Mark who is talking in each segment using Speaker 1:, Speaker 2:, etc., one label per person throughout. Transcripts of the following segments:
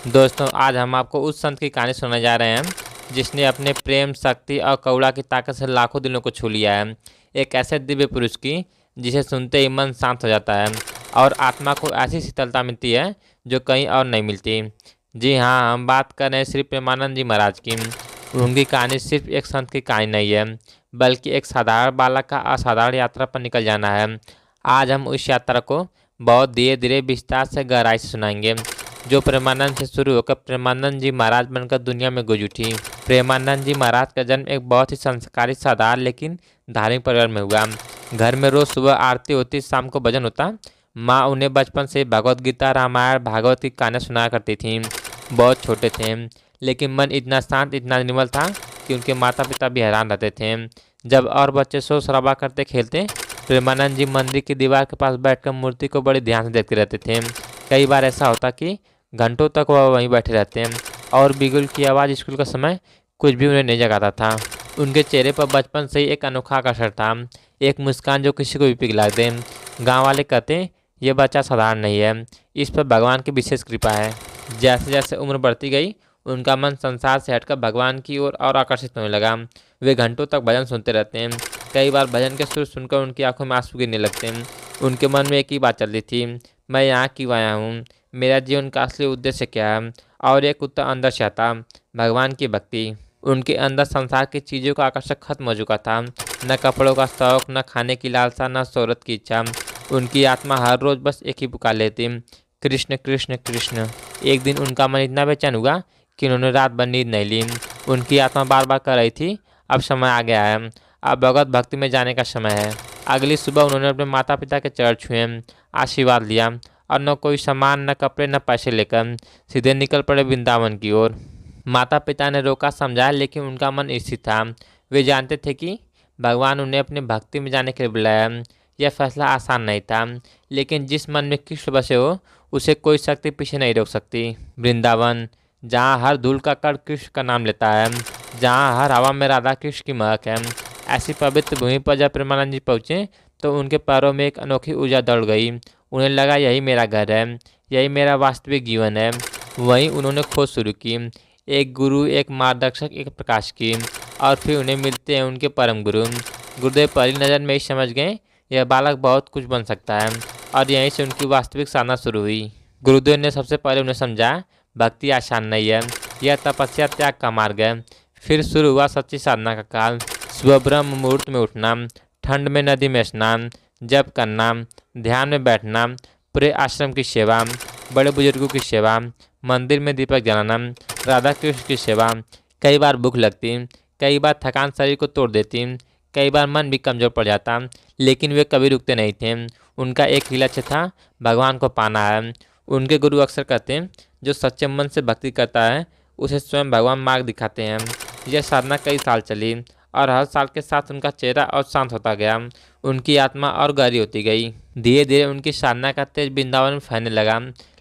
Speaker 1: दोस्तों, आज हम आपको उस संत की कहानी सुनाने जा रहे हैं जिसने अपने प्रेम, शक्ति और करुणा की ताकत से लाखों दिलों को छू लिया है। एक ऐसे दिव्य पुरुष की जिसे सुनते ही मन शांत हो जाता है और आत्मा को ऐसी शीतलता मिलती है जो कहीं और नहीं मिलती। जी हाँ, हम बात कर रहे हैं श्री प्रेमानंद जी महाराज की। उनकी कहानी सिर्फ एक संत की कहानी नहीं है, बल्कि एक साधारण बालक का असाधारण यात्रा पर निकल जाना है। आज हम उस यात्रा को बहुत धीरे धीरे विस्तार से गहराई से सुनाएंगे, जो प्रेमानंद से शुरू होकर प्रेमानंद जी महाराज बनकर दुनिया में गूंज उठी। प्रेमानंद जी महाराज का जन्म एक बहुत ही संस्कारी, साधारण लेकिन धार्मिक परिवार में हुआ। घर में रोज सुबह आरती होती, शाम को भजन होता। माँ उन्हें बचपन से भगवत गीता, रामायण, भागवत की कहानियाँ सुनाया करती थी। बहुत छोटे थे, लेकिन मन इतना शांत, इतना निर्मल था कि उनके माता पिता भी हैरान रहते थे। जब और बच्चे शोर शराबा करते खेलते, प्रेमानंद जी मंदिर की दीवार के पास बैठकर मूर्ति को बड़े ध्यान से देखते रहते थे। कई बार ऐसा होता कि घंटों तक वह वहीं बैठे रहते हैं और बिगुल की आवाज़, स्कूल का समय, कुछ भी उन्हें नहीं जगाता था। उनके चेहरे पर बचपन से ही एक अनोखा आकर्षण था, एक मुस्कान जो किसी को भी पिघला दे। गांव वाले कहते, ये बच्चा साधारण नहीं है, इस पर भगवान की विशेष कृपा है। जैसे जैसे उम्र बढ़ती गई, उनका मन संसार से हटकर भगवान की ओर और आकर्षित होने लगा। वे घंटों तक भजन सुनते रहते हैं। कई बार भजन के सुर सुनकर उनकी आंखों में आंसू गिरने लगते हैं। उनके मन में एक ही बात चलती थी, मैं यहाँ क्यों आया हूँ, मेरा जीवन का असली उद्देश्य क्या है। और एक उत्तर अंदर से आता, भगवान की भक्ति। उनके अंदर संसार की चीज़ों का आकर्षण खत्म हो चुका था। न कपड़ों का शौक, न खाने की लालसा, न शोहरत की इच्छा। उनकी आत्मा हर रोज बस एक ही पुकार लेती, कृष्ण कृष्ण कृष्ण। एक दिन उनका मन इतना बेचैन हुआ कि उन्होंने रात भर नींद नहीं ली। उनकी आत्मा बार बार कह रही थी, अब समय आ गया है, अब भगवत भक्ति में जाने का समय है। अगली सुबह उन्होंने अपने माता पिता के चरण छुए, आशीर्वाद लिया और न कोई सामान, न कपड़े, न पैसे लेकर सीधे निकल पड़े वृंदावन की ओर। माता पिता ने रोका, समझाया, लेकिन उनका मन स्थिर था। वे जानते थे कि भगवान उन्हें अपनी भक्ति में जाने के लिए बुलाया। यह फैसला आसान नहीं था, लेकिन जिस मन में कृष्ण बसे हो, उसे कोई शक्ति पीछे नहीं रोक सकती। वृंदावन, जहाँ हर धूल का कण कृष्ण का नाम लेता है, जहाँ हर हवा में राधा कृष्ण की महक है, ऐसी पवित्र भूमि पर जब प्रेमानंद जी पहुँचे तो उनके पैरों में एक अनोखी ऊर्जा दौड़ गई। उन्हें लगा, यही मेरा घर है, यही मेरा वास्तविक जीवन है। वहीं उन्होंने खोज शुरू की, एक गुरु, एक मार्गदर्शक, एक प्रकाश की। और फिर उन्हें मिलते हैं उनके परम गुरु। गुरुदेव पहली नज़र में ही समझ गए, यह बालक बहुत कुछ बन सकता है। और यहीं से उनकी वास्तविक साधना शुरू हुई। गुरुदेव ने सबसे पहले उन्हें समझाया, भक्ति आसान नहीं है, यह तपस्या, त्याग का मार्ग है। फिर शुरू हुआ सच्ची साधना का काल। सुबह ब्रह्म मुहूर्त में उठना, ठंड में नदी में स्नान, जप करना, ध्यान में बैठना, पूरे आश्रम की सेवा, बड़े बुजुर्गों की सेवा, मंदिर में दीपक जलाना, राधा कृष्ण की सेवा। कई बार भूख लगती, कई बार थकान शरीर को तोड़ देती, कई बार मन भी कमज़ोर पड़ जाता, लेकिन वे कभी रुकते नहीं थे। उनका एक ही लक्ष्य था, भगवान को पाना है। उनके गुरु अक्सर कहते, जो सच्चे मन से भक्ति करता है उसे स्वयं भगवान मार्ग दिखाते हैं। यह साधना कई साल चली और हर साल के साथ उनका चेहरा और शांत होता गया, उनकी आत्मा और गहरी होती गई। धीरे धीरे उनकी साधना का तेज वृंदावन में फैलने लगा।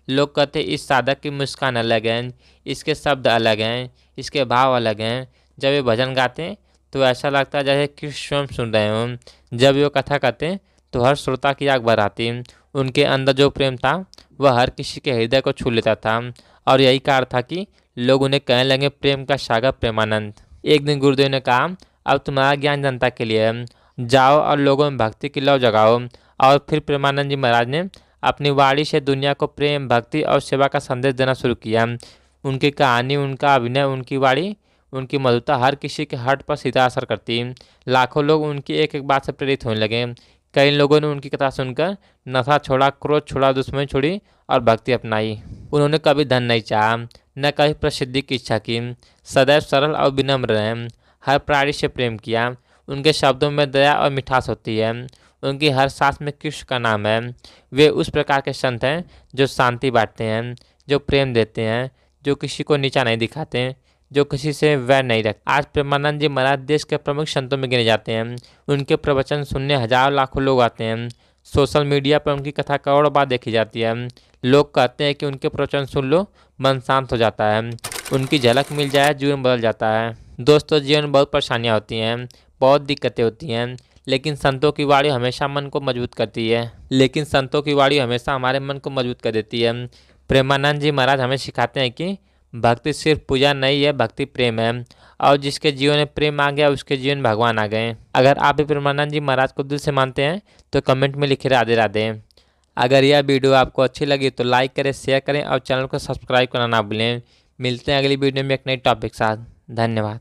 Speaker 1: लोग कहते, इस साधक की मुस्कान अलग है, इसके शब्द अलग हैं, इसके भाव अलग हैं। जब वे भजन गाते तो ऐसा लगता है जैसे कृष्ण स्वयं सुन रहे हों। जब वे कथा करते तो हर श्रोता की आग भर आती। उनके अंदर जो प्रेम था वह हर किसी के हृदय को छू लेता था। और यही कारण था कि लोग उन्हें कहने लगे, प्रेम का सागर प्रेमानंद। एक दिन गुरुदेव ने कहा, अब तुम्हारा ज्ञान जनता के लिए है, जाओ और लोगों में भक्ति की लौ जगाओ। और फिर प्रेमानंद जी महाराज ने अपनी वाणी से दुनिया को प्रेम, भक्ति और सेवा का संदेश देना शुरू किया। उनकी कहानी, उनका अभिनय, उनकी वाणी, उनकी मधुरता हर किसी के हार्ट पर सीधा असर करती। लाखों लोग उनकी एक एक बात से प्रेरित होने लगे। कई लोगों ने उनकी कथा सुनकर नशा छोड़ा, क्रोध छोड़ा, दुश्मनी छोड़ी और भक्ति अपनाई। उन्होंने कभी धन नहीं चाहा, न कभी प्रसिद्धि की इच्छा की। सदैव सरल और विनम्र रहे, हर प्राणी से प्रेम किया। उनके शब्दों में दया और मिठास होती है, उनकी हर सांस में कृष्ण का नाम है। वे उस प्रकार के संत हैं जो शांति बांटते हैं, जो प्रेम देते हैं, जो किसी को नीचा नहीं दिखाते, जो किसी से वैर नहीं रखते। आज प्रेमानंद जी महाराज देश के प्रमुख संतों में गिने जाते हैं। उनके प्रवचन सुनने हजारों लाखों लोग आते हैं। सोशल मीडिया पर उनकी कथा करोड़ों बार देखी जाती है। लोग कहते हैं कि उनके प्रवचन सुन लो, मन शांत हो जाता है, उनकी झलक मिल जाए, जीवन बदल जाता है। दोस्तों, जीवन में बहुत परेशानियाँ होती हैं, बहुत दिक्कतें होती हैं, लेकिन संतों की वाणी हमेशा मन को मजबूत करती है। लेकिन संतों की वाणी हमेशा हमारे मन को मजबूत कर देती है। प्रेमानंद जी महाराज हमें सिखाते हैं कि भक्ति सिर्फ पूजा नहीं है, भक्ति प्रेम है। और जिसके जीवन में प्रेम आ गया उसके जीवन में भगवान आ गए। अगर आप भी प्रेमानंद जी महाराज को दिल से मानते हैं तो कमेंट में लिखे राधे राधे। अगर यह वीडियो आपको अच्छी लगी तो लाइक करें, शेयर करें और चैनल को सब्सक्राइब करना ना भूलें। मिलते हैं अगली वीडियो में एक नई टॉपिक के साथ। धन्यवाद।